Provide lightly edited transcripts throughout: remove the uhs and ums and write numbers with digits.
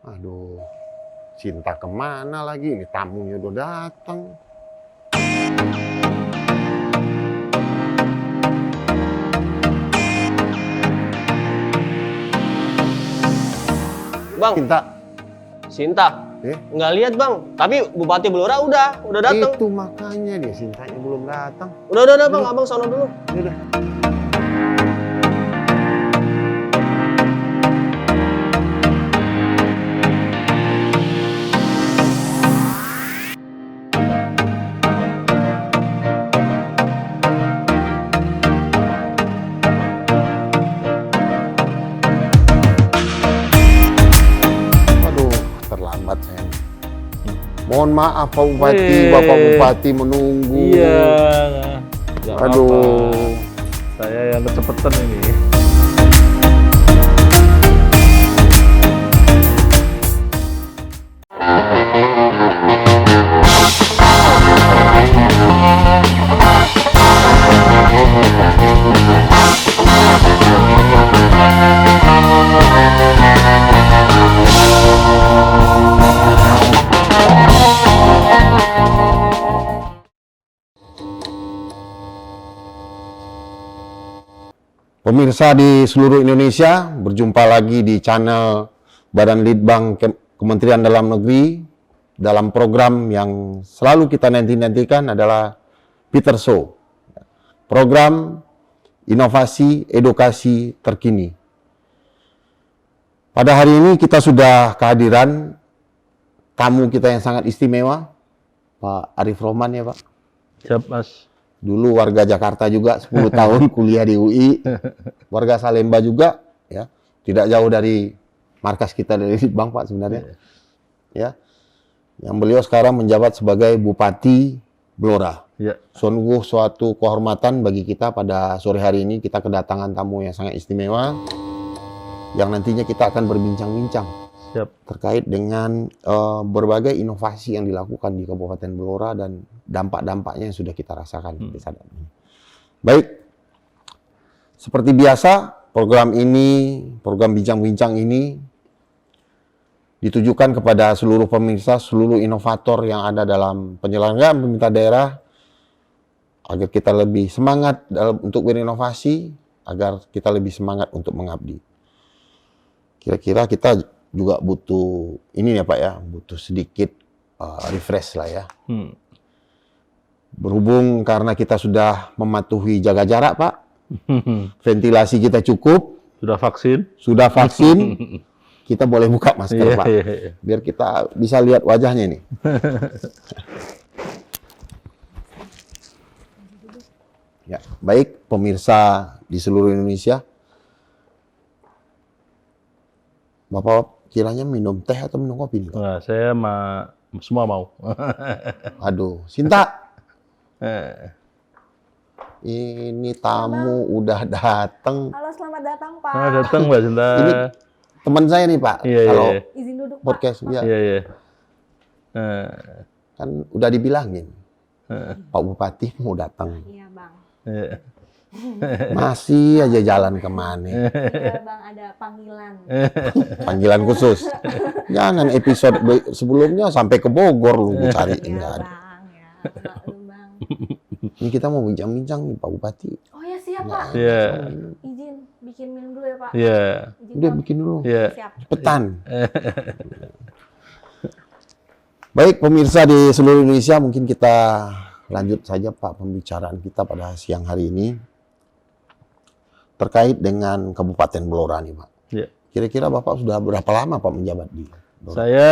Aduh, Cinta kemana lagi? Ini tamunya udah datang. Bang, Cinta. Sinta. Nggak lihat bang, tapi Bupati Blora udah datang. Itu makanya dia Cintanya belum datang. Udah bang, abang sono dulu. Udah. Aduh, terlambat saya. Mohon maaf Pak Bupati, Bapak Bupati menunggu. Iya. Nggak Aduh. apa-apa. Saya yang kecepatan ini. Pemirsa di seluruh Indonesia, berjumpa lagi di channel Badan Litbang Kementerian Dalam Negeri dalam program yang selalu kita nanti-nantikan adalah Peter Show. Program inovasi edukasi terkini. Pada hari ini kita sudah kehadiran tamu kita yang sangat istimewa, Pak Arif Rohman ya Pak. Siap mas. Dulu warga Jakarta juga, 10 tahun kuliah di UI, warga Salemba juga, ya, tidak jauh dari markas kita dari Litbang Pak sebenarnya, ya, yang beliau sekarang menjabat sebagai Bupati Blora. Ya. Sungguh suatu kehormatan bagi kita pada sore hari ini kita kedatangan tamu yang sangat istimewa, yang nantinya kita akan berbincang-bincang. Siap. Terkait dengan berbagai inovasi yang dilakukan di Kabupaten Blora dan dampak-dampaknya yang sudah kita rasakan di saat ini. Baik, seperti biasa program bincang-bincang ini ditujukan kepada seluruh pemirsa, seluruh inovator yang ada dalam penyelenggaraan pemerintah daerah agar kita lebih semangat untuk berinovasi, agar kita lebih semangat untuk mengabdi. Kira-kira kita juga butuh ini ya Pak ya, butuh sedikit refresh lah ya. Berhubung karena kita sudah mematuhi jaga jarak Pak, ventilasi kita cukup, sudah vaksin, kita boleh buka masker Pak, biar kita bisa lihat wajahnya nih. Ya, baik pemirsa di seluruh Indonesia, Bapak kiranya minum teh atau minum kopi nih Pak? Nah, saya semua mau. Aduh, Sinta. Ini tamu udah datang. Halo, selamat datang Pak. Selamat datang Mbak Sinta. Ini teman saya nih Pak. Iya, kalau iya. Izin duduk Pak. podcast ya. Iya. Kan udah dibilangin. Pak Bupati mau datang. Iya Bang. Masih aja jalan kemana. Iya Bang, ada panggilan. Panggilan khusus. Jangan episode sebelumnya sampai ke Bogor lu cari. Iya Enggak ada. Bang, ya. Maklum Bang. Ini kita mau bincang-bincang nih Pak Bupati. Oh ya siap Pak. Iya. Izin bikin minum dulu ya Pak. Iya. Izin, Udah Pak. bikin dulu. Iya. Siap. Cepetan. Baik pemirsa di seluruh Indonesia, mungkin kita lanjut saja Pak pembicaraan kita pada siang hari ini terkait dengan Kabupaten Blora nih Pak. Iya. Kira-kira Bapak sudah berapa lama Pak menjabat di Blora? Saya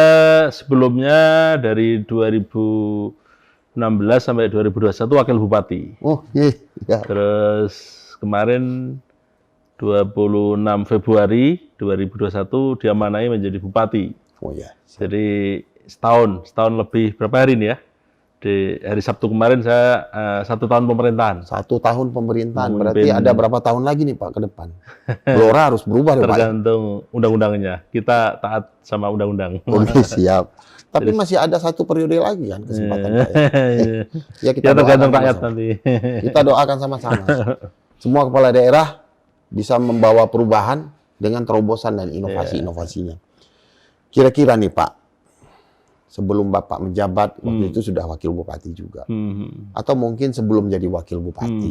sebelumnya dari 2016 sampai 2021 wakil bupati. Oh iya. Ya. Terus kemarin 26 Februari 2021 diamanai menjadi bupati. Oh ya. Jadi setahun lebih, berapa hari ini ya? Di hari Sabtu kemarin saya 1 tahun pemerintahan. 1 tahun pemerintahan, Memimpin. berarti ada berapa tahun lagi nih Pak ke depan? Blora harus berubah dong Pak. Tergantung undang-undangnya. Kita taat sama undang-undang. Oke siap. Tapi masih ada 1 periode lagi kan kesempatan Pak ya. Ya Ya tergantung doakan rakyat sama-sama. nanti. Kita doakan sama-sama. Semua kepala daerah bisa membawa perubahan dengan terobosan dan inovasi-inovasinya. Kira-kira nih Pak, sebelum Bapak menjabat, waktu itu sudah wakil bupati juga. Atau mungkin sebelum jadi wakil bupati.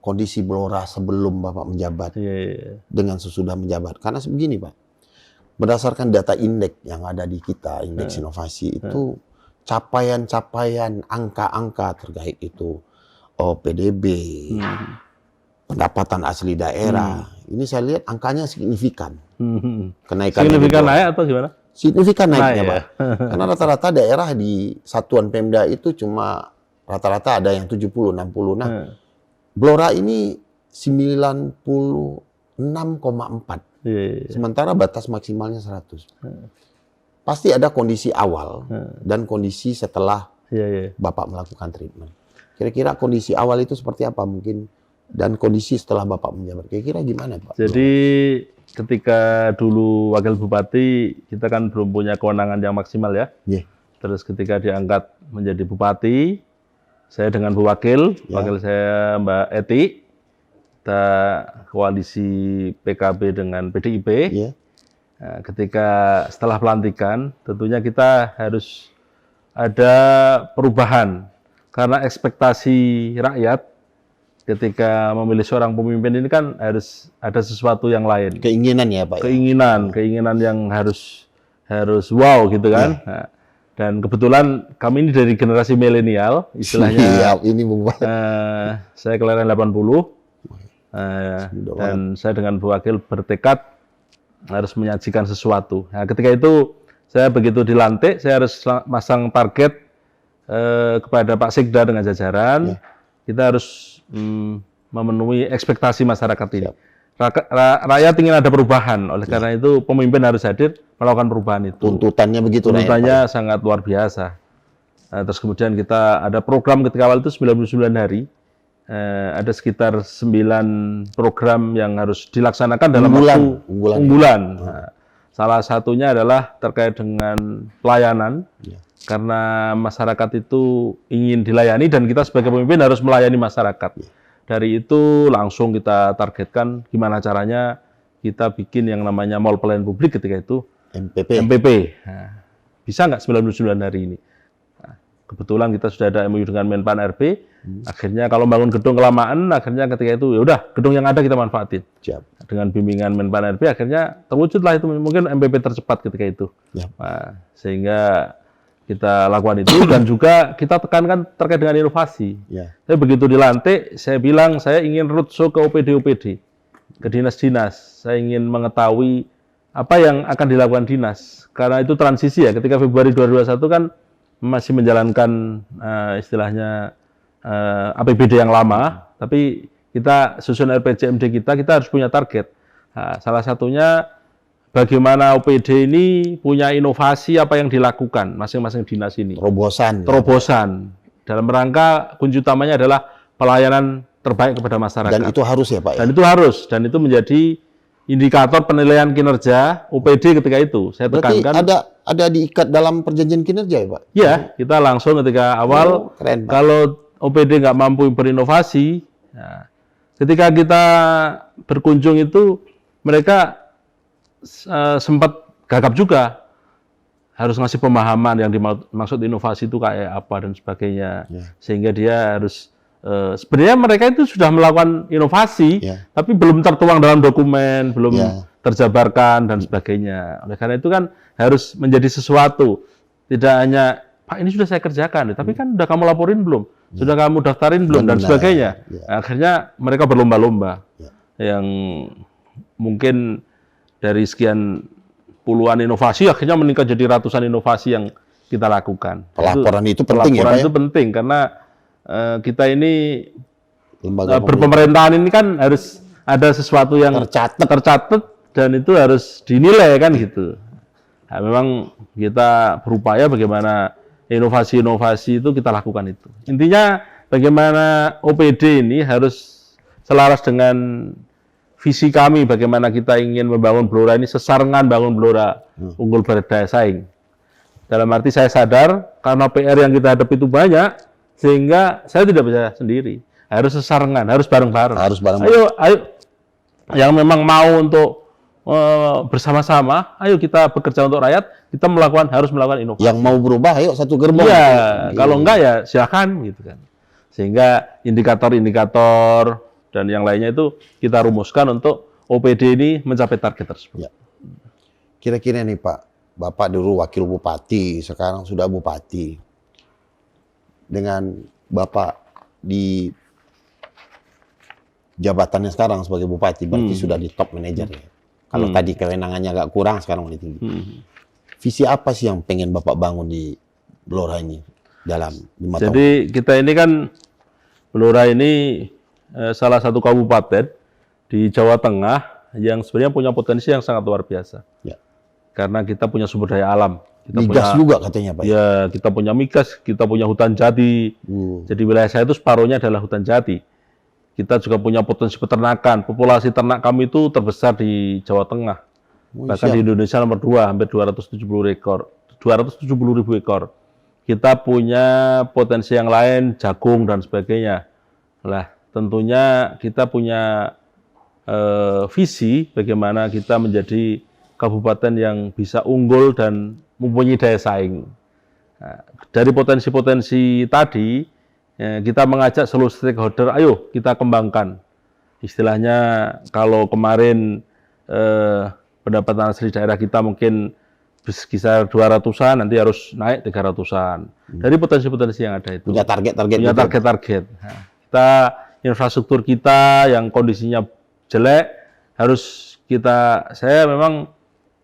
Kondisi Blora sebelum Bapak menjabat dengan sesudah menjabat. Karena sebegini Pak, berdasarkan data indeks yang ada di kita, indeks inovasi itu capaian-capaian angka-angka terkait itu PDB, pendapatan asli daerah. Ini saya lihat angkanya signifikan. Kenaikan Signifikan naik atau gimana? signifikan naiknya, Naik, Pak. Karena rata-rata daerah di satuan Pemda itu cuma rata-rata ada yang 70, 60. Nah, Blora ini 96,4. Sementara batas maksimalnya 100. Pasti ada kondisi awal dan kondisi setelah Bapak melakukan treatment. Kira-kira kondisi awal itu seperti apa mungkin dan kondisi setelah Bapak menjabat. Kira-kira gimana, Pak? Jadi ketika dulu wakil bupati kita kan belum punya kewenangan yang maksimal ya. Terus ketika diangkat menjadi bupati, saya dengan Bu Wakil, wakil saya Mbak Eti, kita koalisi PKB dengan PDIP. Nah, ketika setelah pelantikan, tentunya kita harus ada perubahan karena ekspektasi rakyat ketika memilih seorang pemimpin ini kan harus ada sesuatu yang lain. Keinginan ya, Pak. Keinginan yang harus wow gitu kan. Nah, dan kebetulan kami ini dari generasi milenial, istilahnya. Ini saya kelahiran 80. Dan saya dengan Bu Wakil bertekad harus menyajikan sesuatu. Nah, ketika itu saya begitu dilantik, saya harus masang target kepada Pak Sekda dengan jajaran. Kita harus memenuhi ekspektasi masyarakat ini. Rakyat ingin ada perubahan, oleh karena itu pemimpin harus hadir melakukan perubahan itu. Tuntutannya begitu. Tuntutannya sangat luar biasa. Terus kemudian kita ada program ketika awal itu 99 hari. Ada sekitar 9 program yang harus dilaksanakan dalam waktu unggulan. Nah, salah satunya adalah terkait dengan pelayanan. Karena masyarakat itu ingin dilayani dan kita sebagai pemimpin harus melayani masyarakat. Dari itu langsung kita targetkan gimana caranya kita bikin yang namanya mall pelayanan publik ketika itu MPP. Nah, bisa nggak 99 hari ini? Nah, kebetulan kita sudah ada MOU dengan Menpan RB. Akhirnya kalau bangun gedung kelamaan, akhirnya ketika itu ya udah gedung yang ada kita manfaatin. Dengan bimbingan Menpan RB akhirnya terwujudlah itu mungkin MPP tercepat ketika itu. Nah, sehingga kita lakukan itu dan juga kita tekankan terkait dengan inovasi. Saya begitu dilantik, saya bilang saya ingin roadshow ke OPD, ke dinas-dinas. Saya ingin mengetahui apa yang akan dilakukan dinas. Karena itu transisi ya, ketika Februari 2021 kan masih menjalankan istilahnya APBD yang lama, tapi kita susun RPJMD kita harus punya target. Nah, salah satunya bagaimana OPD ini punya inovasi apa yang dilakukan masing-masing dinas ini. Terobosan. Dalam rangka kunci utamanya adalah pelayanan terbaik kepada masyarakat. Dan itu harus ya, Pak? Dan itu harus. Dan itu menjadi indikator penilaian kinerja OPD ketika itu. Saya tekankan. Berarti ada diikat dalam perjanjian kinerja ya, Pak? Iya, kita langsung ketika awal, keren, Pak. Kalau OPD nggak mampu berinovasi, nah, ketika kita berkunjung itu mereka sempat gagap juga harus ngasih pemahaman yang dimaksud inovasi itu kayak apa dan sebagainya, sehingga dia harus sebenarnya mereka itu sudah melakukan inovasi tapi belum tertuang dalam dokumen, belum terjabarkan dan sebagainya. Oleh karena itu kan harus menjadi sesuatu, tidak hanya Pak ini sudah saya kerjakan, tapi kan sudah kamu laporin belum, sudah kamu daftarin belum dan sebagainya. Akhirnya mereka berlomba-lomba yang mungkin dari sekian puluhan inovasi akhirnya meningkat jadi ratusan inovasi yang kita lakukan. Pelaporan itu penting ya, Pak? Pelaporan itu penting karena kita ini berpemerintahan ini kan harus ada sesuatu yang tercatat dan itu harus dinilai kan gitu. Nah, memang kita berupaya bagaimana inovasi-inovasi itu kita lakukan itu. Intinya bagaimana OPD ini harus selaras dengan visi kami bagaimana kita ingin membangun Blora ini sesarengan bangun Blora unggul berdaya saing. Dalam arti saya sadar karena PR yang kita hadapi itu banyak sehingga saya tidak bisa sendiri. Harus sesarengan, harus bareng-bareng. Harus bareng-bareng. Ayo yang memang mau untuk bersama-sama, ayo kita bekerja untuk rakyat, kita harus melakukan inovasi. Yang mau berubah, ayo satu gerbong. Iya, kalau enggak ya silakan gitu kan. Sehingga indikator-indikator dan yang lainnya itu kita rumuskan untuk OPD ini mencapai target tersebut. Ya. Kira-kira nih Pak, Bapak dulu wakil bupati, sekarang sudah bupati. Dengan Bapak di jabatannya sekarang sebagai bupati, berarti sudah di top manajer ya. Kalau tadi kewenangannya agak kurang, sekarang lebih tinggi. Visi apa sih yang pengen Bapak bangun di Blora ini dalam 5 tahun? Jadi kita ini kan, Blora ini salah satu kabupaten di Jawa Tengah yang sebenarnya punya potensi yang sangat luar biasa. Ya. Karena kita punya sumber daya alam. Kita Migas juga katanya Pak. Ya, kita punya migas, kita punya hutan jati. Jadi wilayah saya itu separuhnya adalah hutan jati. Kita juga punya potensi peternakan. Populasi ternak kami itu terbesar di Jawa Tengah. Bahkan di Indonesia nomor 2, hampir 270.000 ekor. Kita punya potensi yang lain, jagung dan sebagainya. Nah, tentunya kita punya visi bagaimana kita menjadi kabupaten yang bisa unggul dan mempunyai daya saing. Nah, dari potensi-potensi tadi, kita mengajak seluruh stakeholder, ayo kita kembangkan. Istilahnya kalau kemarin pendapatan asli daerah kita mungkin sekitar 200-an, nanti harus naik 300-an. Dari potensi-potensi yang ada itu. Punya target-target. Punya target-target. Nah, kita infrastruktur kita yang kondisinya jelek, harus saya memang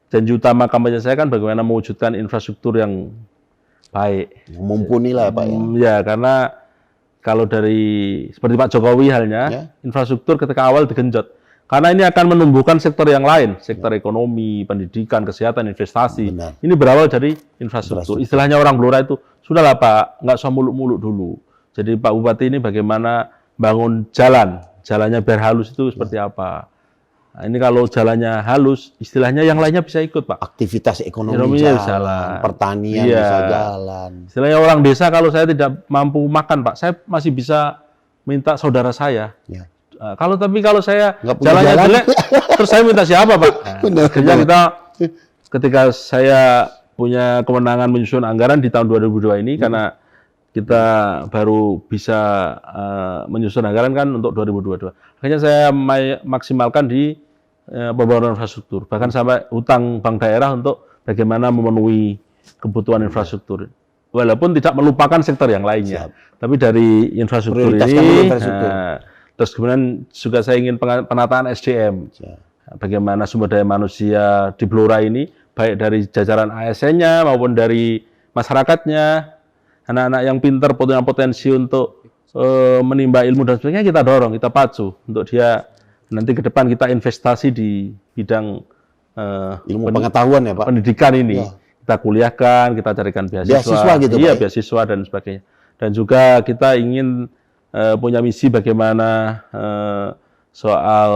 janji utama kampanye saya kan bagaimana mewujudkan infrastruktur yang baik. Yang mumpuni lah Pak ya. Ya, karena kalau dari seperti Pak Jokowi halnya, infrastruktur ketika awal digenjot. Karena ini akan menumbuhkan sektor yang lain, sektor ekonomi, pendidikan, kesehatan, investasi. Benar. Ini berawal dari infrastruktur. Istilahnya orang Blora itu, sudahlah Pak, nggak usah muluk-muluk dulu. Jadi Pak Bupati ini bagaimana bangun jalannya biar halus itu seperti apa. Nah, ini kalau jalannya halus, istilahnya yang lainnya bisa ikut Pak. Aktivitas ekonomi jalan, pertanian bisa jalan. Istilahnya orang desa kalau saya tidak mampu makan Pak, saya masih bisa minta saudara saya. Ya. Kalau saya Nggak punya jalannya jalan. jelek, terus saya minta siapa Pak? Akhirnya ketika saya punya kewenangan menyusun anggaran di tahun 2002 ini, karena kita baru bisa menyusun anggaran kan untuk 2022. Akhirnya saya maksimalkan di pembangunan infrastruktur, bahkan sampai utang bank daerah untuk bagaimana memenuhi kebutuhan infrastruktur. Walaupun tidak melupakan sektor yang lainnya, tapi dari infrastruktur ini. Terus kemudian juga saya ingin penataan SDM. Bagaimana sumber daya manusia di Blora ini, baik dari jajaran ASN-nya maupun dari masyarakatnya, anak-anak yang pintar punya potensi untuk menimba ilmu dan sebagainya, kita dorong, kita pacu untuk dia nanti ke depan kita investasi di bidang ilmu pengetahuan ya Pak. Pendidikan ini. Ya. Kita kuliahkan, kita carikan beasiswa gitu, iya, Pak, beasiswa dan sebagainya. Dan juga kita ingin punya misi bagaimana soal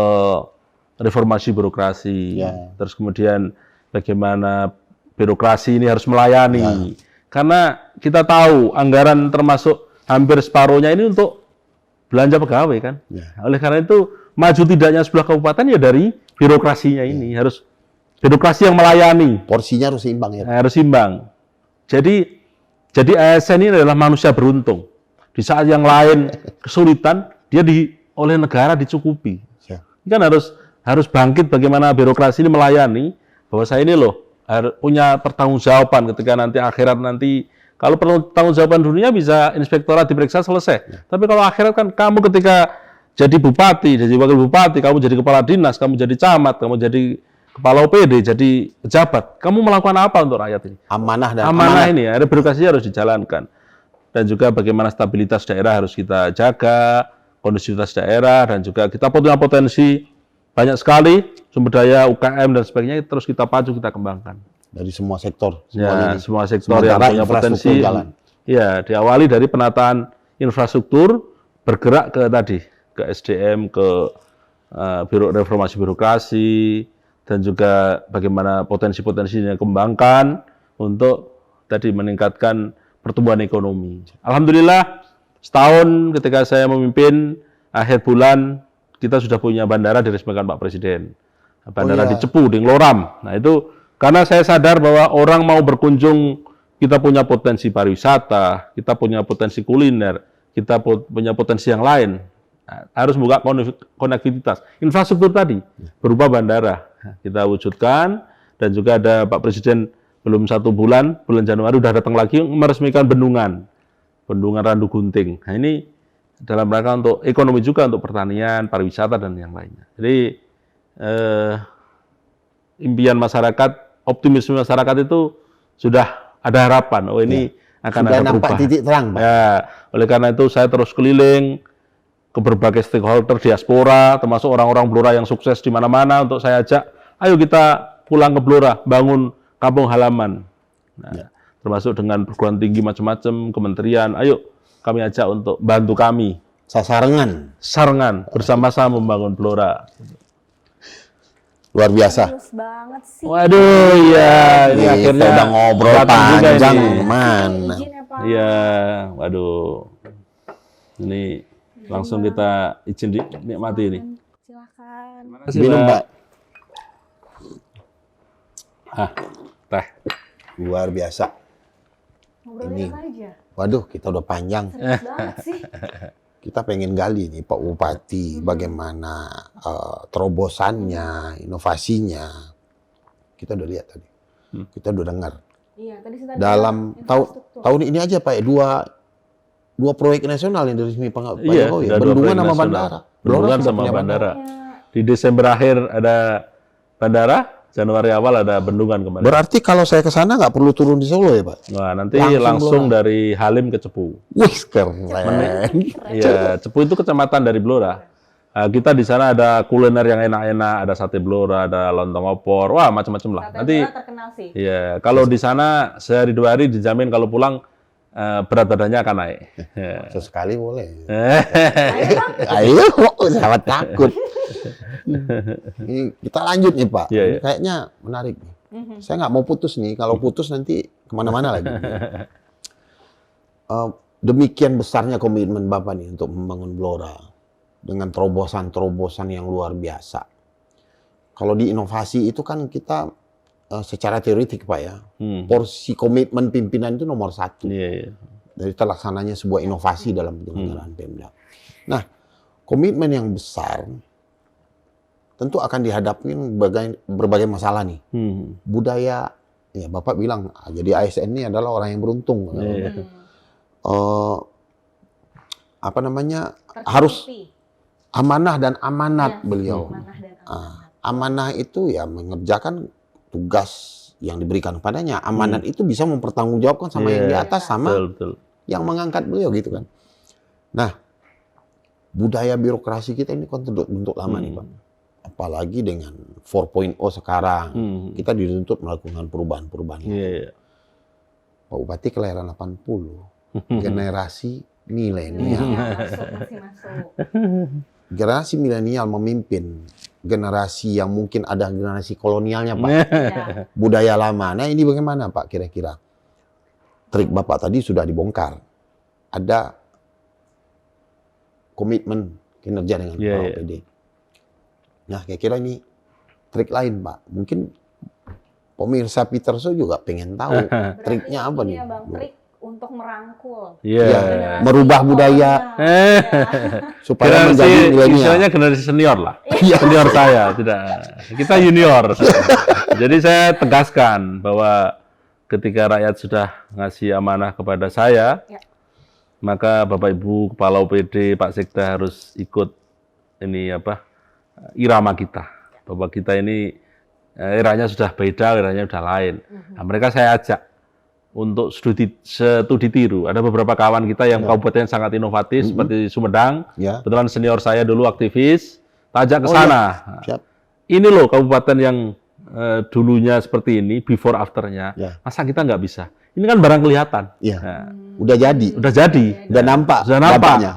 reformasi birokrasi, terus kemudian bagaimana birokrasi ini harus melayani. Karena kita tahu anggaran termasuk hampir separuhnya ini untuk belanja pegawai kan. Oleh karena itu maju tidaknya sebuah kabupaten ya dari birokrasinya ini, harus birokrasi yang melayani. Porsinya harus seimbang ya. Harus seimbang. Jadi ASN ini adalah manusia beruntung. Di saat yang lain kesulitan, dia oleh negara dicukupi. Ini kan harus bangkit bagaimana birokrasi ini melayani, bahwa saya ini loh punya pertanggungjawaban ketika nanti akhirat nanti. Kalau pertanggungjawaban dunia bisa inspektorat diperiksa selesai. Tapi kalau akhirat kan kamu ketika jadi bupati, jadi wakil bupati, kamu jadi kepala dinas, kamu jadi camat, kamu jadi kepala OPD, jadi pejabat, kamu melakukan apa untuk rakyat ini? Amanah ini, ada birokrasi harus dijalankan. Dan juga bagaimana stabilitas daerah harus kita jaga, kondusivitas daerah, dan juga kita punya potensi banyak sekali, sumber daya, UKM, dan sebagainya, terus kita pacu, kita kembangkan. Dari semua sektor. Semua sektor yang punya potensi. Ya, diawali dari penataan infrastruktur, bergerak ke SDM, ke reformasi birokrasi, dan juga bagaimana potensi-potensinya kembangkan untuk meningkatkan pertumbuhan ekonomi. Alhamdulillah, setahun ketika saya memimpin, akhir bulan kita sudah punya bandara diresmikan Pak Presiden. bandara iya. di Cepu, di Ngloram. Nah itu karena saya sadar bahwa orang mau berkunjung, kita punya potensi pariwisata, kita punya potensi kuliner, kita punya potensi yang lain. Nah, harus buka konektivitas. Infrastruktur tadi berupa bandara kita wujudkan, dan juga ada Pak Presiden belum 1 bulan Januari udah datang lagi meresmikan bendungan Randu Gunting. Nah ini dalam rangka untuk ekonomi juga, untuk pertanian, pariwisata dan yang lainnya. Jadi impian masyarakat, optimisme masyarakat itu sudah ada harapan. Oh ini akan Sudah ada nampak perubahan. titik terang, Pak. Ya, oleh karena itu saya terus keliling ke berbagai stakeholder diaspora, termasuk orang-orang Blora yang sukses di mana-mana, untuk saya ajak, ayo kita pulang ke Blora, bangun kampung halaman. Nah, termasuk dengan perguruan tinggi macam-macam, kementerian, ayo kami ajak untuk bantu kami. Sarengan bersama-sama membangun Blora. Luar biasa. Bagus banget sih. Waduh, iya, ini Kita akhirnya udah ngobrol datang juga panjang, ini. mana? Izin ya Pak. Iya, waduh. Ini langsung kita izin dinikmati ini. Silakan. Terima kasih, Minum, Mbak. Mbak. Teh. Luar biasa. Ngobrolnya apa aja? Waduh, kita udah panjang. Serius banget sih. Kita pengen gali nih Pak Bupati, bagaimana terobosannya, inovasinya. Kita udah lihat tadi. Kita udah dengar. Iya, tadi saya Dalam tahun ini aja Pak, dua proyek nasional yang diresmi Pak Iya, Jokowi, sudah 2 bendungan proyek sama nasional. bandara. Bendungan Blora sudah sama punya bandara. Di Desember akhir ada bandara, Januari awal ada bendungan kemarin. Berarti kalau saya ke sana nggak perlu turun di Solo ya Pak? Nah, nanti Langsung langsung Blora. dari Halim ke Cepu. Wih, keren. Iya, Cepu itu kecamatan dari Blora. Kita di sana ada kuliner yang enak-enak, ada sate Blora, ada lontong opor, wah macam-macam lah. Nanti terkenal sih. iya, kalau di sana sehari 2 hari dijamin kalau pulang berat badannya akan naik. Sesekali boleh. Ayo, sangat takut. Ini kita lanjut nih Pak. Iya, Ini iya. kayaknya menarik nih. Saya nggak mau putus nih. Kalau putus nanti kemana-mana lagi. Demikian besarnya komitmen Bapak nih untuk membangun Blora dengan terobosan-terobosan yang luar biasa. Kalau di inovasi itu kan kita secara teoretik Pak ya, porsi komitmen pimpinan itu nomor 1. Iya, iya. Dari terlaksananya sebuah inovasi dalam penyelenggaraan Pemda. Nah, komitmen yang besar tentu akan dihadapi berbagai masalah nih. Budaya, ya Bapak bilang, jadi ASN ini adalah orang yang beruntung. Iya. Apa namanya, harus amanah dan amanat Ya, beliau. amanah dan Amanah itu ya mengerjakan tugas yang diberikan kepadanya. Amanat itu bisa mempertanggungjawabkan sama yang di Iya, atas, sama Betul, betul. yang mengangkat beliau gitu kan. Nah, budaya birokrasi kita ini kan terbentuk lama nih Pak. Apalagi dengan 4.0 sekarang, kita dituntut melakukan perubahan-perubahan. Iya, iya. Pak Bupati kelahiran 80, generasi milenial. masuk. Generasi milenial memimpin generasi yang mungkin ada generasi kolonialnya Pak. Iya. Budaya lama. Nah ini bagaimana Pak kira-kira? Trik Bapak tadi sudah dibongkar. Ada komitmen kinerja dengan Pak OPD. Nah kira-kira ini trik lain Pak. Mungkin pemirsa Peterso juga pengen tahu triknya apa nih? Iya Bang, trik untuk merangkul. Iya. Ya, merubah budaya supaya menjadi milenial. Istilahnya generasi senior lah. Iya. Senior saya, tidak. Kita junior. Jadi saya tegaskan bahwa ketika rakyat sudah ngasih amanah kepada saya, maka Bapak Ibu Kepala OPD, Pak Sekda harus ikut ini apa irama kita. Bahwa kita ini eranya sudah beda, eranya sudah lain. Nah, mereka saya ajak untuk studi tiru. Ada beberapa kawan kita yang kabupaten sangat inovatif seperti Sumedang. Kebetulan senior saya dulu aktivis, tajak ke sana. Siap. Ini loh kabupaten yang dulunya seperti ini, before afternya. Masa kita nggak bisa? Ini kan barang kelihatan. Iya. Nah, Udah jadi. udah jadi. Udah nampak. Sudah nampak. dampaknya.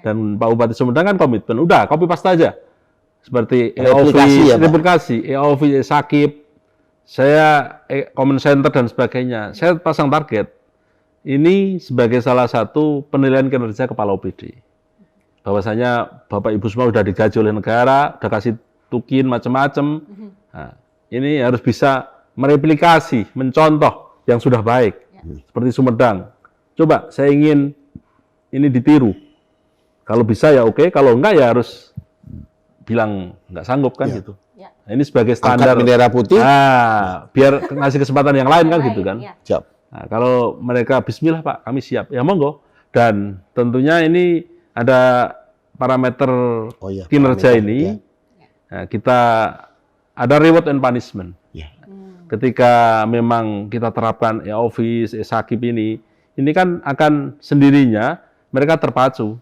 Dan Pak Bupati Sumedang kan komitmen. Udah, copy paste aja. Seperti Replikasi ya, Pak? replikasi, EOV, Sakip, saya comment center dan sebagainya. Saya pasang target. Ini sebagai salah satu penilaian kinerja Kepala OPD. Bahwasanya Bapak Ibu semua sudah digaji oleh negara, sudah kasih tukin macam-macam. Nah, ini harus bisa mereplikasi, mencontoh yang sudah baik. Seperti Sumedang. Coba saya ingin ini ditiru. Kalau bisa ya oke, kalau enggak ya harus bilang enggak sanggup kan gitu. Ya. Nah, ini sebagai standar. Angkat bendera putih. Biar ngasih kesempatan yang lain kan gitu kan. Ya. Siap. Nah, kalau mereka Bismillah Pak, kami siap. Ya monggo. Dan tentunya ini ada parameter Oh iya. kinerja parameter, ini. ya. Nah, kita ada reward and punishment. Ya. Ketika memang kita terapkan e-office, e-sakip ini kan akan sendirinya mereka terpacu.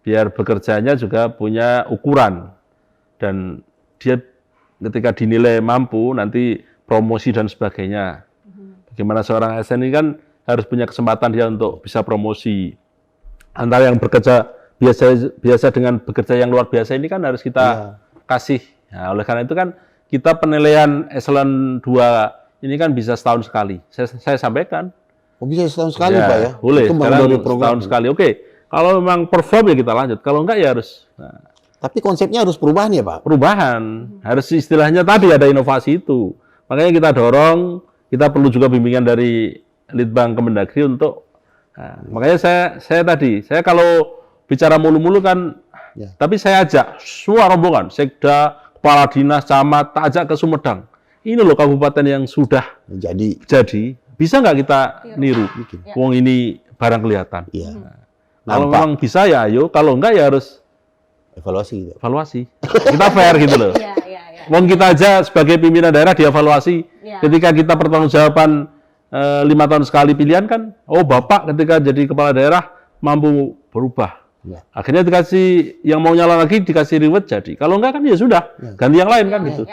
Biar bekerjanya juga punya ukuran. Dan dia ketika dinilai mampu, nanti promosi dan sebagainya. Bagaimana seorang ASN ini kan harus punya kesempatan dia untuk bisa promosi. Antara yang bekerja biasa dengan bekerja yang luar biasa ini kan harus kita kasih. Nah, oleh karena itu kan kita penilaian eselon 2 ini kan bisa setahun sekali. Saya sampaikan. Oh bisa setahun sekali Pak ya? Boleh, Itu sekarang dari program. setahun sekali. Oke, kalau memang perform ya kita lanjut. Kalau enggak ya harus. Nah, Tapi konsepnya harus perubahan ya Pak? perubahan. Harus istilahnya tadi ada inovasi itu. Makanya kita dorong, kita perlu juga bimbingan dari Litbang Kemendagri untuk. Nah, makanya saya kalau bicara mulu-mulu kan, tapi saya ajak semua rombongan, sekda, kepala dinas, camat, tak ajak ke Sumedang. Ini loh kabupaten yang sudah Jadi. bisa nggak kita niru? Wong ini barang kelihatan. Iya. Kalau Nampak. memang bisa ya ayo, kalau enggak ya harus Evaluasi gitu. evaluasi. Kita fair gitu loh. Iya. Wong kita aja sebagai pimpinan daerah dievaluasi. Ya. Ketika kita pertanggungjawaban 5 tahun sekali pilihan kan, oh Bapak ketika jadi kepala daerah mampu berubah. Ya. Akhirnya dikasih yang mau nyala lagi dikasih reward jadi. Kalau enggak kan ya sudah, ganti yang lain kan gitu.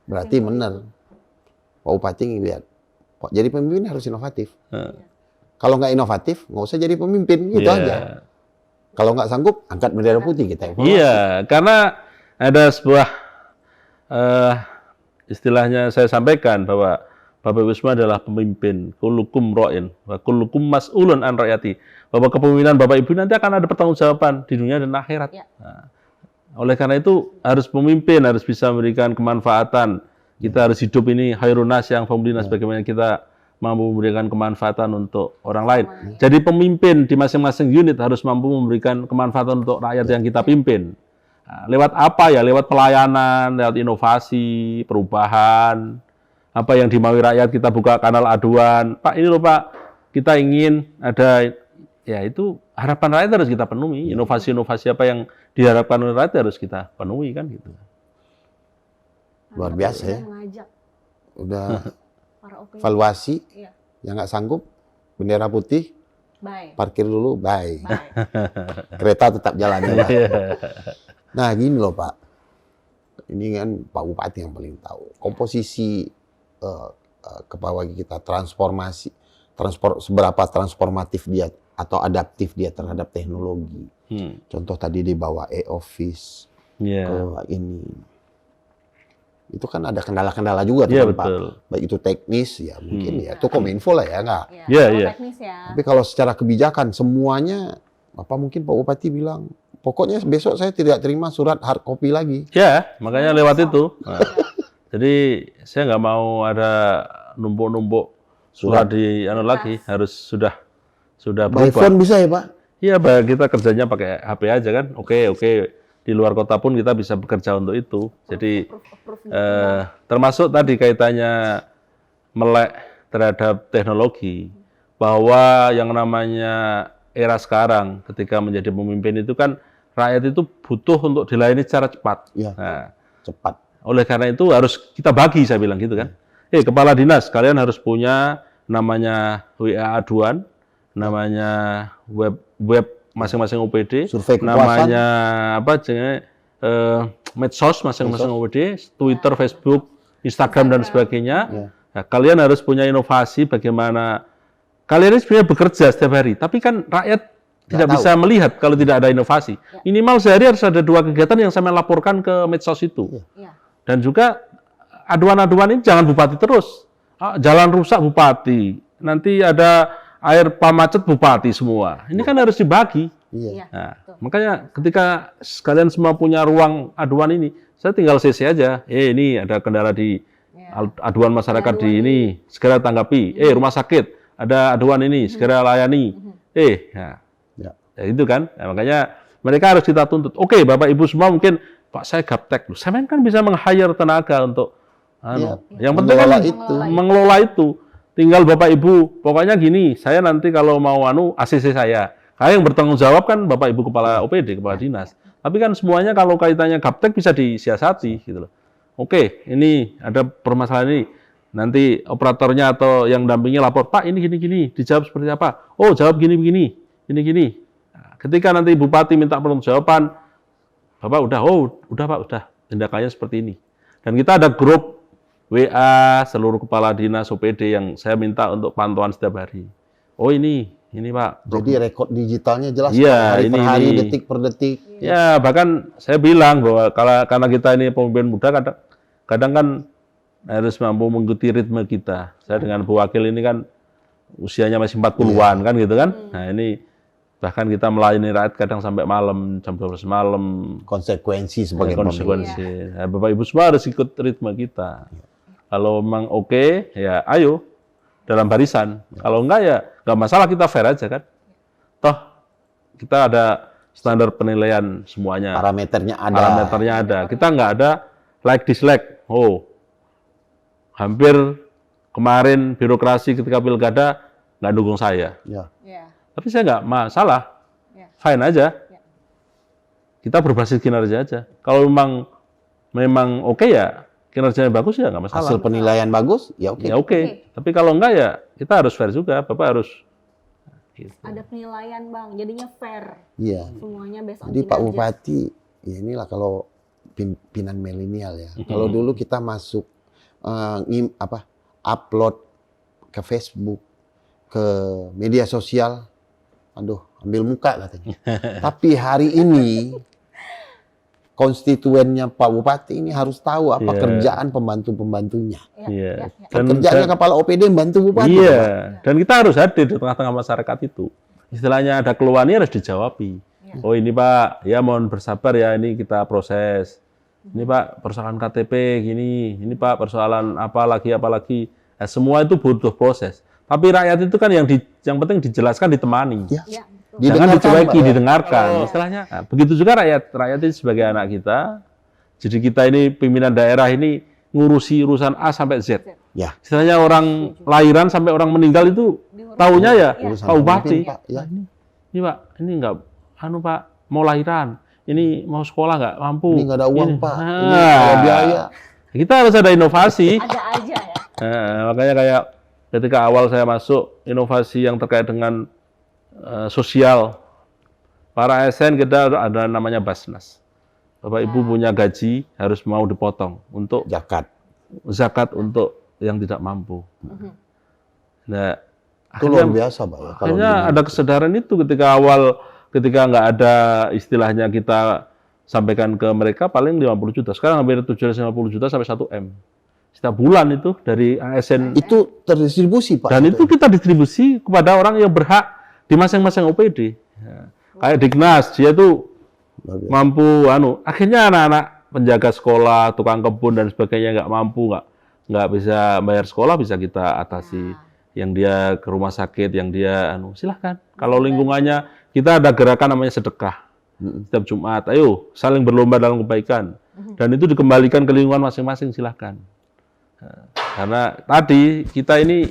Berarti benar. Pak Bupati ngelihat. Kok jadi pemimpin harus inovatif. Kalau nggak inovatif, nggak usah jadi pemimpin. Gitu Iya. aja. Kalau nggak sanggup, angkat bendera putih kita evaluasi. Iya, karena ada sebuah istilahnya saya sampaikan bahwa Bapak Ibu semua adalah pemimpin, kullukum ra'in, wa kullukum mas'ulun an ra'yati. Bahwa kepemimpinan Bapak Ibu nanti akan ada pertanggungjawaban di dunia dan akhirat. Ya. Nah, oleh karena itu harus pemimpin, harus bisa memberikan kemanfaatan. Kita harus hidup ini khairun nas yang famlinas, bagaimana kita mampu memberikan kemanfaatan untuk orang lain. Jadi pemimpin di masing-masing unit harus mampu memberikan kemanfaatan untuk rakyat yang kita pimpin. Nah, lewat apa ya? Lewat pelayanan, lewat inovasi, perubahan. Apa yang dimaui rakyat kita buka kanal aduan. Pak ini loh Pak, kita ingin ada, ya itu harapan rakyat harus kita penuhi. Inovasi-inovasi apa yang diharapkan oleh rakyat harus kita penuhi kan gitu. Luar biasa ya. Mengajak Udah para opini. evaluasi, Iya. yang nggak sanggup, bendera putih, Bye. parkir dulu, bye. Bye. Kereta tetap jalan ya, Pak. Iya. Nah gini loh Pak, ini kan Pak Bupati yang paling tahu. Komposisi kepala kita seberapa transformatif dia atau adaptif dia terhadap teknologi. Contoh tadi dibawa e-office Iya. ke ini. Itu kan ada kendala-kendala juga tuh Iya, kan, Pak. betul. Baik itu teknis ya mungkin ya itu Kominfo lah ya nggak. Iya, Iya, kalau iya. teknis ya. Tapi kalau secara kebijakan semuanya apa mungkin Pak Bupati bilang pokoknya besok saya tidak terima surat hard copy lagi. Ya, makanya lewat itu. Nah, jadi saya nggak mau ada numpuk-numpuk surat di lagi, harus sudah By berubah. phone bisa ya Pak? Iya, kita kerjanya pakai HP aja kan. Oke. Di luar kota pun kita bisa bekerja untuk itu. Jadi termasuk tadi kaitannya melek terhadap teknologi, bahwa yang namanya era sekarang ketika menjadi pemimpin itu kan rakyat itu butuh untuk dilayani secara cepat. Iya. Nah, Cepat. oleh karena itu harus kita bagi, saya bilang gitu kan. Kepala dinas, kalian harus punya namanya WA aduan, namanya web masing-masing OPD, Survei kepuasan. namanya medsos masing-masing OPD, Twitter, Facebook, Instagram dan sebagainya. Nah, kalian harus punya inovasi bagaimana kalian ini sebenarnya bekerja setiap hari, tapi kan rakyat tidak tahu. bisa melihat kalau tidak ada inovasi. Minimal sehari harus ada 2 kegiatan yang saya laporkan ke medsos itu. Iya. Dan juga aduan-aduan ini jangan bupati terus. Jalan rusak bupati, nanti ada air pam macet bupati semua. Ini kan harus dibagi. Iya. Nah, betul. makanya ketika kalian semua punya ruang aduan ini, saya tinggal CC aja. Ini ada kendala di Ya. aduan masyarakat Ada di aduan ini, segera tanggapi. Rumah sakit ada aduan ini, segera layani. Ya, Ya. ya itu kan. Nah, makanya mereka harus kita tuntut. Oke, Bapak Ibu semua mungkin, Pak saya gaptek. Saya kan bisa meng-hire tenaga untuk yang penting kan Mengelola itu. mengelola itu. Tinggal Bapak Ibu, pokoknya gini, saya nanti kalau mau ACC saya. Yang bertanggung jawab kan Bapak Ibu Kepala OPD, Kepala Dinas. Tapi kan semuanya kalau kaitannya gaptek bisa disiasati gitu loh. Oke, ini ada permasalahan ini. Nanti operatornya atau yang dampingi lapor, Pak ini gini-gini, dijawab seperti apa? Oh, jawab gini-begini, gini-gini. Nah, ketika nanti Bupati minta pertanggungjawaban, Bapak udah Pak, udah. Tindakannya seperti ini. Dan kita ada grup WA seluruh kepala dinas OPD yang saya minta untuk pantauan setiap hari. Oh ini Pak. Jadi rekod digitalnya jelas Iya, hari per hari, ini. detik per detik. Ya, bahkan saya bilang bahwa karena kita ini pemimpin muda, kadang kan harus mampu mengikuti ritme kita. Saya dengan Bu Wakil ini kan usianya masih 40-an kan gitu kan. Nah ini bahkan kita melayani rakyat kadang sampai malam, jam 12 malam. Konsekuensi sebagai pemimpin. Konsekuensi. Nah, Bapak Ibu semua harus ikut ritme kita. Kalau memang oke, ya ayo dalam barisan. Kalau enggak ya enggak masalah, kita fair aja kan. Toh kita ada standar penilaian semuanya. Parameternya ada. Parameternya ada. Kita enggak ada like dislike. Hampir kemarin birokrasi ketika pilkada nggak dukung saya. Ya. Ya. Tapi saya nggak masalah. Ya. Fine aja. Ya. Kita berbasis kinerja aja. Kalau memang oke ya, kinerjanya bagus ya nggak masalah. Hasil penilaian bagus, ya oke. Ya oke. Tapi kalau enggak ya kita harus fair juga. Bapak harus gitu. Ada penilaian Bang, jadinya fair. Iya. Semuanya based on Jadi Pak kinerja. Bupati, ya inilah kalau pimpinan milenial ya. Kalau dulu kita masuk upload ke Facebook, ke media sosial, aduh ambil muka katanya. Tapi hari ini konstituennya Pak Bupati ini harus tahu apa Iya. kerjaan pembantu-pembantunya. Ya, Iya. ya, ya. Kerjanya kepala OPD membantu Bupati. Iya. Pak. Dan kita harus hadir di tengah-tengah masyarakat itu. Istilahnya ada keluhan ini harus dijawabi. Iya. Oh ini Pak, ya mohon bersabar ya, ini kita proses. Ini Pak persoalan KTP gini, ini Pak persoalan apa lagi. Nah, semua itu butuh proses. Tapi rakyat itu kan yang penting dijelaskan, ditemani. Ya. Ya, betul. Jangan Didengarkan, dicueki, Pak. didengarkan. Istilahnya. Nah, begitu juga rakyat itu sebagai anak kita. Jadi kita ini pimpinan daerah ini ngurusi urusan A sampai Z. Ya. Istilahnya orang lahiran sampai orang meninggal itu Diurus. tahunya ya Urusan Pak Bupati. pemimpin, Pak. Ya. Ini Pak, ini enggak Pak mau lahiran. Ini mau sekolah nggak mampu. Ini nggak ada uang, Ini. Pak. Ini Nah, nggak ada biaya. kita harus ada inovasi. Ada aja ya. Makanya kayak ketika awal saya masuk, inovasi yang terkait dengan sosial. Para ASN kita ada namanya Basnas. Bapak Ibu punya gaji harus mau dipotong untuk zakat untuk yang tidak mampu. Nah, Itu luar biasa, Pak. Ya, kalau akhirnya di- ada kesadaran itu ketika nggak ada istilahnya kita sampaikan ke mereka paling 50 juta. Sekarang hampir 750 juta sampai 1 M. Setiap bulan itu dari ASN. Itu terdistribusi, Pak. Dan itu kita distribusi kepada orang yang berhak di masing-masing OPD. Ya. Kayak Dignas, dia tuh Luar biasa. mampu, akhirnya anak-anak penjaga sekolah, tukang kebun dan sebagainya nggak mampu, nggak bisa bayar sekolah, bisa kita atasi. Yang dia ke rumah sakit, yang dia, silahkan. Kalau lingkungannya, kita ada gerakan namanya sedekah. Setiap Jumat, ayo saling berlomba dalam kebaikan. Dan itu dikembalikan ke lingkungan masing-masing, silahkan. Nah, karena tadi kita ini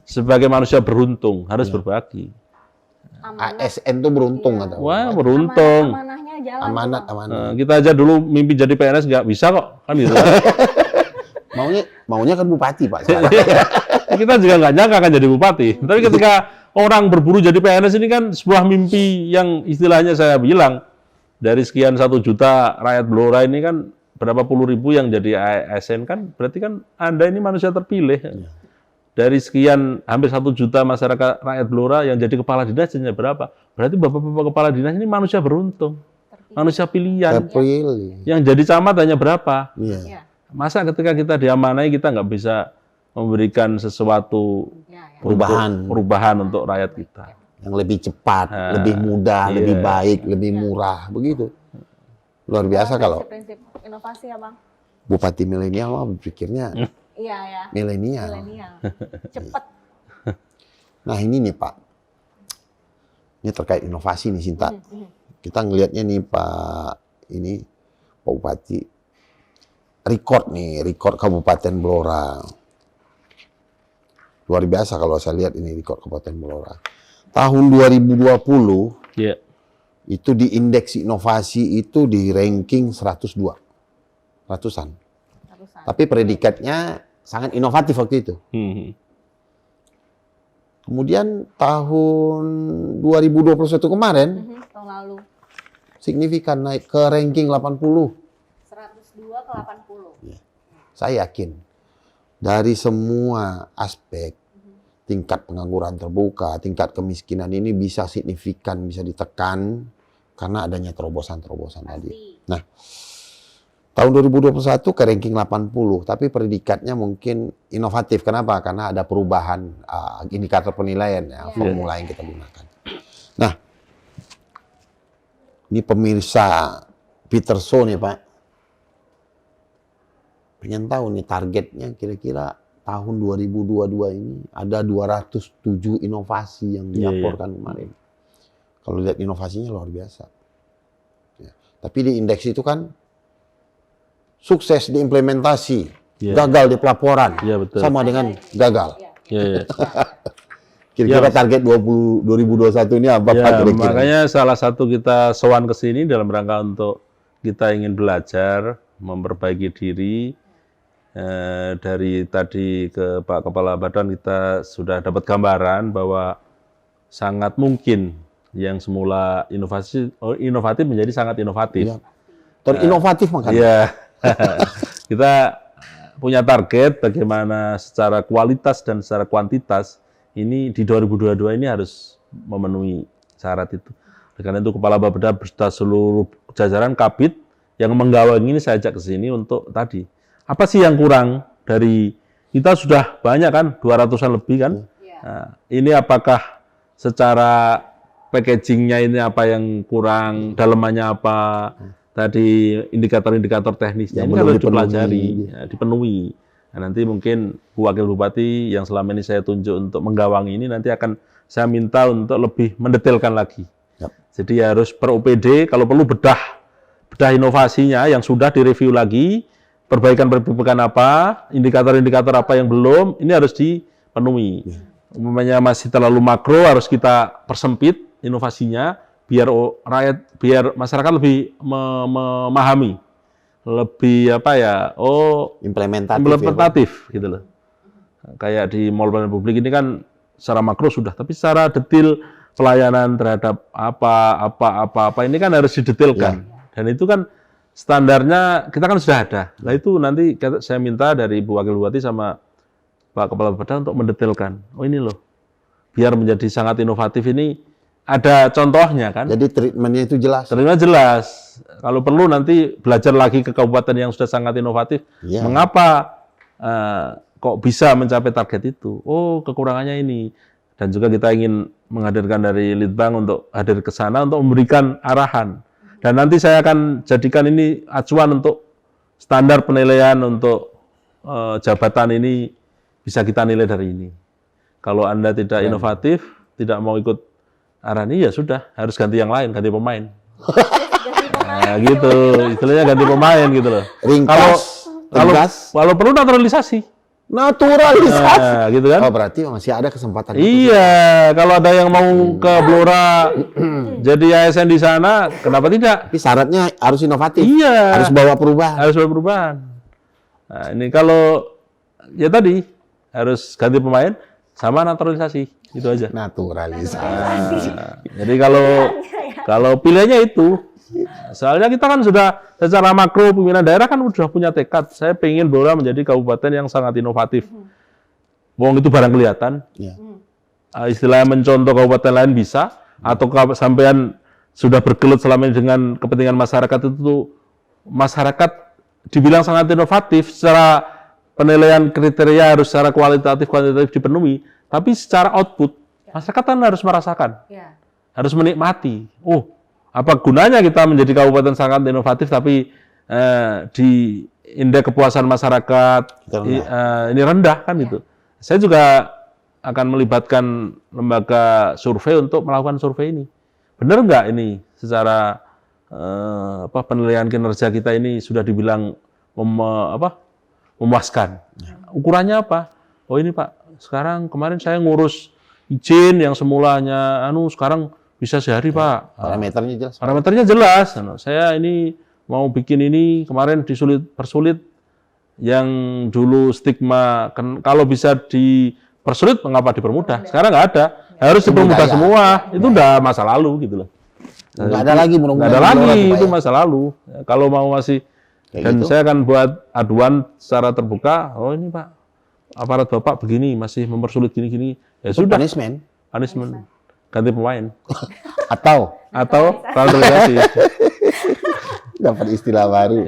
sebagai manusia beruntung, harus berbagi. Amanah. ASN tuh beruntung kata. Wah, beruntung. Amanahnya jalan. Amanat, Bang. amanat. Kita aja dulu mimpi jadi PNS nggak bisa kok, kan gitu. Maunya kan bupati, Pak. Kita juga nggak nyangka akan jadi bupati. Tapi ketika orang berburu jadi PNS ini kan sebuah mimpi yang istilahnya saya bilang, dari sekian 1 juta rakyat Blora ini kan berapa puluh ribu yang jadi ASN kan, berarti kan Anda ini manusia terpilih. Dari sekian hampir 1 juta masyarakat rakyat Blora yang jadi kepala dinas hanya berapa? Berarti bapak-bapak kepala dinas ini manusia beruntung, manusia pilihan. Terpilih. Yang jadi camat hanya berapa? Iya. Ya, Masa ketika kita diamanai kita nggak bisa memberikan sesuatu ya, ya. Perubahan. perubahan untuk rakyat kita. yang lebih cepat, lebih mudah, lebih baik, lebih murah, begitu. Luar biasa kalau prinsip inovasi ya Bang. bupati milenial mah berpikirnya Iya ya. milenial. Milenial. Cepet. Nah ini nih Pak, ini terkait inovasi nih Sinta. Kita ngelihatnya nih Pak Bupati, record Kabupaten Blora. Luar biasa kalau saya lihat ini record Kabupaten Blora. Tahun 2020, itu di indeks inovasi itu di ranking 102. Ratusan. Tapi predikatnya sangat inovatif waktu itu. Kemudian tahun 2021 kemarin, Tahun lalu. signifikan naik ke ranking 80. 102 ke 80. Saya yakin dari semua aspek, tingkat pengangguran terbuka, tingkat kemiskinan ini bisa signifikan, bisa ditekan karena adanya terobosan-terobosan tadi. Nah, tahun 2021 ke ranking 80, tapi predikatnya mungkin inovatif. Kenapa? Karena ada perubahan indikator penilaian, formula yang kita gunakan. Nah, ini pemirsa Peterson ya Pak. Pengen tahu nih targetnya kira-kira tahun 2022 ini ada 207 inovasi yang dilaporkan kemarin. Kalau lihat inovasinya luar biasa. Ya. Tapi di indeks itu kan sukses di implementasi, gagal di pelaporan, betul. sama dengan gagal. Kira-kira Ya, target 2021 ini apa Pak Ya, kira-kira? makanya salah satu kita sowan ke sini dalam rangka untuk kita ingin belajar, memperbaiki diri. Dari tadi ke Pak Kepala Badan kita sudah dapat gambaran bahwa sangat mungkin yang semula inovatif menjadi sangat inovatif. Ya. Terinovatif makanya. Iya. Kita punya target bagaimana secara kualitas dan secara kuantitas ini di 2022 ini harus memenuhi syarat itu. Karena itu Kepala Bapeda beserta seluruh jajaran Kabid yang menggawangi ini saya ajak ke sini untuk tadi. Apa sih yang kurang dari kita sudah banyak kan 200-an lebih kan? Nah, ini apakah secara packagingnya ini apa yang kurang, dalemannya apa? Tadi indikator-indikator teknisnya yang ini belum harus dipelajari, dipenuhi. Nah, nanti mungkin Bu Wakil Bupati yang selama ini saya tunjuk untuk menggawangi ini nanti akan saya minta untuk lebih mendetailkan lagi. Jadi harus per OPD kalau perlu bedah inovasinya yang sudah direview lagi, perbaikan apa, indikator-indikator apa yang belum, ini harus dipenuhi. Umpamanya masih terlalu makro harus kita persempit inovasinya biar biar masyarakat lebih memahami, lebih implementatif gitu loh. Kayak di Mall Pelayanan Publik ini kan secara makro sudah, tapi secara detail pelayanan terhadap apa ini kan harus didetailkan. Dan itu kan standarnya kita kan sudah ada. Nah itu nanti saya minta dari Bu Wakil Bupati sama Pak Kepala Bapeda untuk mendetailkan. Oh ini loh, biar menjadi sangat inovatif ini ada contohnya kan. Jadi treatmentnya itu jelas. Treatmentnya jelas. Kalau perlu nanti belajar lagi ke kabupaten yang sudah sangat inovatif. Mengapa kok bisa mencapai target itu? Oh kekurangannya ini. Dan juga kita ingin menghadirkan dari Litbang untuk hadir ke sana untuk memberikan arahan. Dan nanti saya akan jadikan ini acuan untuk standar penilaian untuk jabatan ini bisa kita nilai dari ini. Kalau Anda tidak inovatif, tidak mau ikut arahan ini, ya sudah, harus ganti yang lain, ganti pemain. Nah, gitu, istilahnya ganti pemain gitu loh. Ringkas, kalau perlu naturalisasi. Naturalisasi. Nah, gitu kan? Oh, berarti masih ada kesempatan. Iya, kalau ada yang mau ke Blora jadi ASN di sana, kenapa tidak? Tapi syaratnya harus inovatif. Iya. Harus bawa perubahan. Harus bawa perubahan. Nah, ini kalau ya tadi harus ganti pemain sama naturalisasi, itu aja. Naturalisasi. Jadi kalau pilihannya itu, soalnya kita kan sudah secara makro pimpinan daerah kan sudah punya tekad. Saya pengen Blora menjadi kabupaten yang sangat inovatif. Wong itu barang kelihatan. Istilahnya mencontoh kabupaten lain bisa, atau sampean sudah bergelut selama ini dengan kepentingan masyarakat itu, masyarakat dibilang sangat inovatif, secara penilaian kriteria harus secara kuantitatif dipenuhi, tapi secara output masyarakat kan harus merasakan, Ya. harus menikmati. Oh, apa gunanya kita menjadi kabupaten sangat inovatif tapi di indeks kepuasan masyarakat ini rendah kan gitu. Saya juga akan melibatkan lembaga survei untuk melakukan survei ini. Benar nggak ini secara penilaian kinerja kita ini sudah dibilang memuaskan? Ukurannya apa? Oh ini Pak, sekarang kemarin saya ngurus izin yang semulanya sekarang bisa sehari Pak. Parameternya jelas. Parameternya jelas. Saya ini mau bikin ini kemarin persulit yang dulu stigma kalau bisa dipersulit mengapa dipermudah? Sekarang nggak ada. Harus dipermudah semua. Itu udah masa lalu gitu loh. Nggak ada lagi, Nggak ada lagi, itu masa lalu. Kalau mau masih dan saya akan buat aduan secara terbuka. Oh ini Pak, aparat Bapak begini masih mempersulit gini-gini. Ya sudah. Punishment. Ganti pemain. Atau naturalisasi. dapat istilah baru,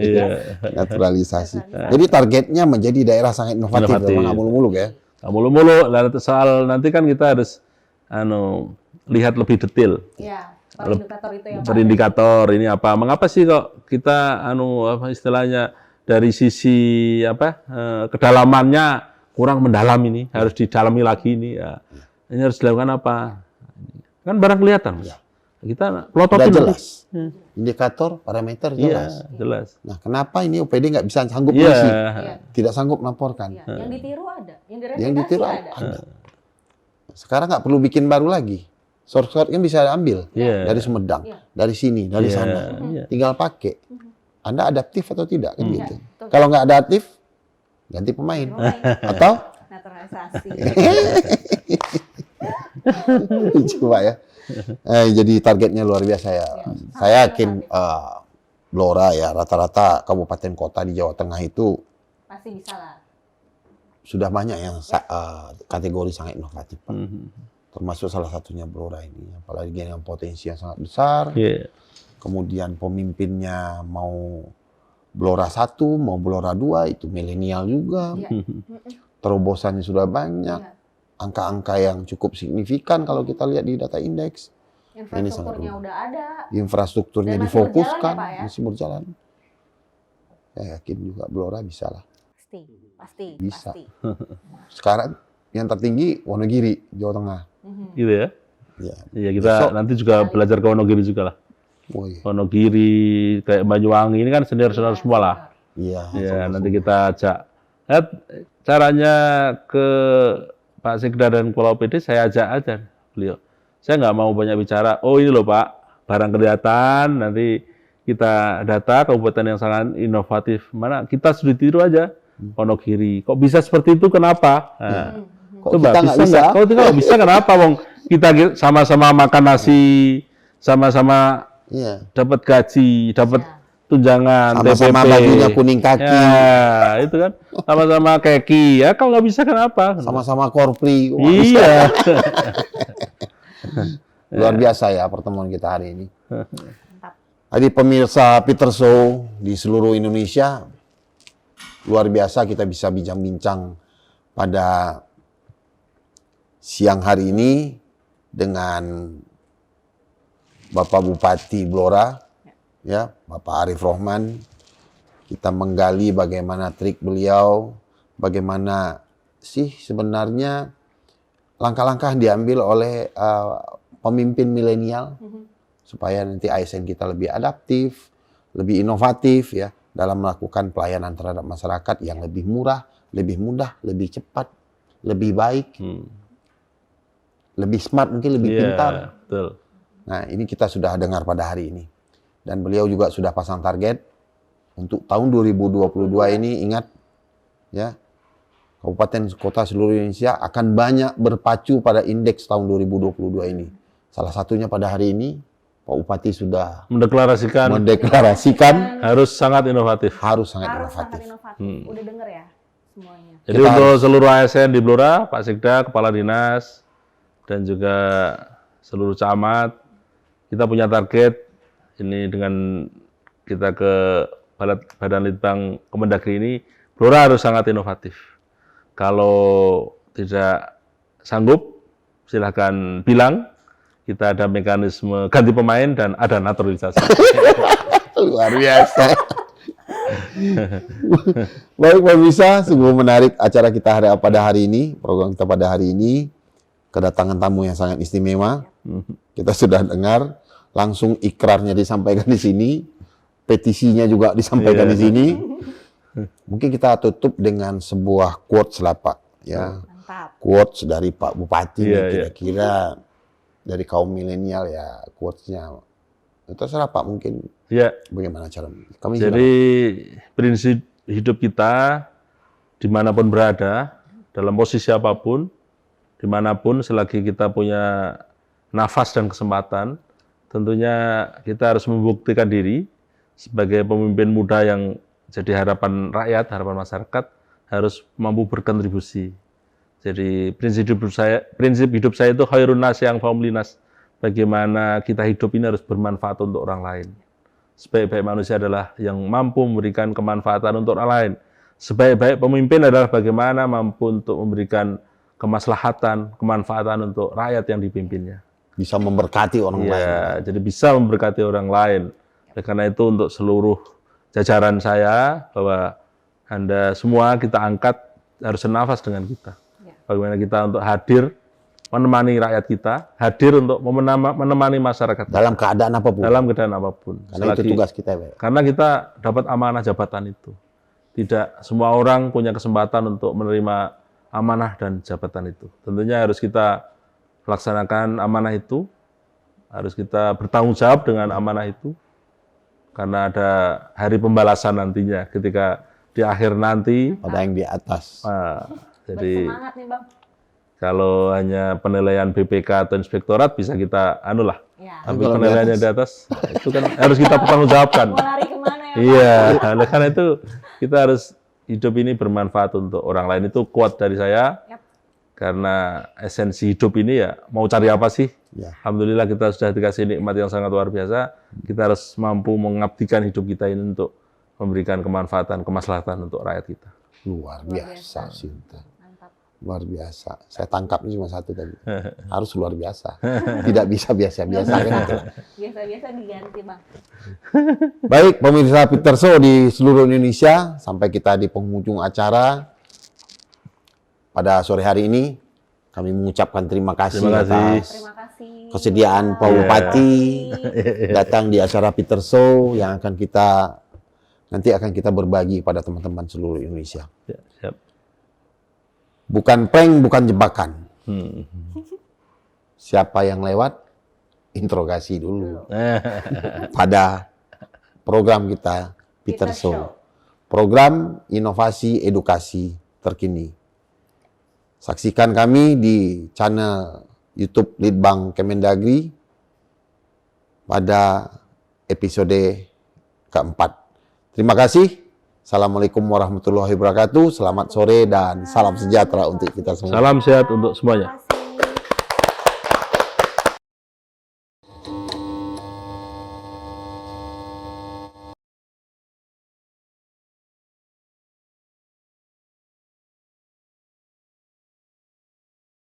naturalisasi. Jadi targetnya menjadi daerah sangat inovatif. Memang muluk-muluk ya. Muluk-muluk. Soal nanti kan kita harus lihat lebih detail. Iya, per indikator itu ya Pak. Per indikator ini apa? Mengapa sih kok kita istilahnya dari sisi kedalamannya kurang mendalam ini, harus didalami lagi ini ya. Ini harus dilakukan apa? Kan barang kelihatan. Kita pelototin jelas. Indikator, parameter jelas. Iya, jelas. Nah, kenapa ini UPD nggak bisa sanggup polisi? Tidak sanggup melaporkan. Yang ditiru ada, yang ditiru ada. Sekarang nggak perlu bikin baru lagi. Source-nya bisa diambil dari Sumedang, dari sini, dari sana. Tinggal pakai. Anda adaptif atau tidak kan gitu. Kalau nggak adaptif, ganti pemain. Atau naturalisasi. Coba ya. Jadi targetnya luar biasa ya. Saya yakin Blora ya rata-rata kabupaten kota di Jawa Tengah itu pasti bisa lah. Sudah banyak yang kategori sangat inovatif, Pak. Termasuk salah satunya Blora ini, apalagi dengan potensi yang sangat besar. Kemudian pemimpinnya mau Blora 1, mau Blora 2 itu milenial juga. Terobosannya sudah banyak. Angka-angka yang cukup signifikan kalau kita lihat di data indeks. Infrastrukturnya udah ada. Infrastrukturnya dan difokuskan, masih berjalan. Saya yakin juga Blora bisa lah. Pasti. Bisa. Sekarang yang tertinggi Wonogiri, Jawa Tengah. Gitu ya? Iya, kita nanti juga belajar ke Wonogiri juga lah. Wonogiri, kayak Banyuwangi, ini kan senior-senior semua lah. Iya, nanti kita ajak. Caranya ke Pak Sekda dan Kepala OPD saya ajak aja beliau. Saya nggak mau banyak bicara. Oh ini loh Pak, barang kelihatan. Nanti kita data kabupaten yang sangat inovatif. Mana kita sudah tiru aja. Wonogiri. Kok bisa seperti itu? Kenapa? Kok kita nggak bisa? Kok kita nggak bisa? Kenapa? Wong kita sama-sama makan nasi, sama-sama dapat gaji, dapat tunjangan, sama-sama TPP. bajunya kuning kaki. Ya, itu kan. Sama-sama keki. Ya, kalau nggak bisa kenapa? Sama-sama korpri. Iya. Luar biasa ya pertemuan kita hari ini. Jadi pemirsa Peter Show di seluruh Indonesia, luar biasa kita bisa bincang-bincang pada siang hari ini dengan Bapak Bupati Blora, ya, Bapak Arif Rohman. Kita menggali bagaimana trik beliau, bagaimana sih sebenarnya langkah-langkah diambil oleh pemimpin milenial supaya nanti ASN kita lebih adaptif, lebih inovatif ya dalam melakukan pelayanan terhadap masyarakat yang lebih murah, lebih mudah, lebih cepat, lebih baik, lebih smart, mungkin lebih pintar. Betul. Nah, ini kita sudah dengar pada hari ini. Dan beliau juga sudah pasang target untuk tahun 2022 ini, ingat ya, kabupaten kota seluruh Indonesia akan banyak berpacu pada indeks tahun 2022 ini. Salah satunya pada hari ini Pak Bupati sudah mendeklarasikan harus sangat inovatif. Harus sangat inovatif. Udah denger ya semuanya. Jadi untuk seluruh ASN di Blora, Pak Sekda, Kepala Dinas, dan juga seluruh camat, kita punya target ini dengan kita ke Badan Litbang Kemendagri ini, Blora harus sangat inovatif. Kalau tidak sanggup, silahkan bilang. Kita ada mekanisme ganti pemain dan ada naturalisasi. Luar biasa. Baik pemirsa, sungguh menarik acara kita pada hari ini, program kita pada hari ini. Kedatangan tamu yang sangat istimewa. Kita sudah dengar, langsung ikrarnya disampaikan di sini, petisinya juga disampaikan di sini. Mungkin kita tutup dengan sebuah quotes lah Pak, ya. Mantap. Quotes dari Pak Bupati nih, Iya, iya. kira-kira dari kaum milenial ya quotes-nya. Terserah Pak, mungkin Ya, bagaimana cara kami jadi prinsip hidup kita dimanapun berada, dalam posisi apapun, dimanapun selagi kita punya nafas dan kesempatan, tentunya kita harus membuktikan diri sebagai pemimpin muda yang jadi harapan rakyat, harapan masyarakat, harus mampu berkontribusi. Jadi prinsip hidup saya itu khairun nas yang faulinas. Bagaimana kita hidup ini harus bermanfaat untuk orang lain. Sebaik-baik manusia adalah yang mampu memberikan kemanfaatan untuk orang lain. Sebaik-baik pemimpin adalah bagaimana mampu untuk memberikan kemaslahatan, kemanfaatan untuk rakyat yang dipimpinnya. bisa memberkati orang lain. Ya, jadi bisa memberkati orang lain. Oleh karena itu untuk seluruh jajaran saya bahwa Anda semua kita angkat harus senafas dengan kita. Ya. Bagaimana kita untuk hadir menemani rakyat kita, hadir untuk menemani masyarakat Dalam keadaan apapun. dalam keadaan apapun. Karena itu tugas kita, Pak. Karena kita dapat amanah jabatan itu. Tidak semua orang punya kesempatan untuk menerima amanah dan jabatan itu. Tentunya harus kita laksanakan amanah itu, harus kita bertanggung jawab dengan amanah itu, karena ada hari pembalasan nantinya ketika di akhir nanti. Pada yang di atas. Jadi Bersemangat nih Bang. kalau hanya penilaian BPK atau inspektorat bisa kita anulah. Ya. Tapi Kalau di penilaiannya atas. di atas itu kan harus kita pertanggungjawabkan. Mau lari kemana ya? Iya, oleh karena itu kita harus hidup ini bermanfaat untuk orang lain. Itu quote dari saya. Yap. Karena esensi hidup ini ya mau cari apa sih? Ya. Alhamdulillah kita sudah dikasih nikmat yang sangat luar biasa. Kita harus mampu mengabdikan hidup kita ini untuk memberikan kemanfaatan, kemaslahatan untuk rakyat kita. Luar Luar biasa, biasa. Sinta. Mantap. Luar biasa. Saya tangkapnya cuma satu tadi. Harus luar biasa. Tidak bisa biasa-biasa kan itu. Biasa-biasa diganti Bang. Baik, pemirsa Peter Show di seluruh Indonesia, sampai kita di penghujung acara pada sore hari ini, kami mengucapkan terima kasih, Terima kasih. atas Terima kasih. kesediaan Pak Bupati datang di acara Peter Show yang nanti akan kita berbagi pada teman-teman seluruh Indonesia. Ya, siap. Bukan prank, bukan jebakan. Hmm. Siapa yang lewat, interogasi dulu pada program kita Peter Peter Show. Show. Program inovasi edukasi terkini. Saksikan kami di channel YouTube Litbang Kemendagri pada episode keempat. Terima kasih. Assalamualaikum warahmatullahi wabarakatuh. Selamat sore dan salam sejahtera untuk kita semua. Salam sehat untuk semuanya. Terima kasih.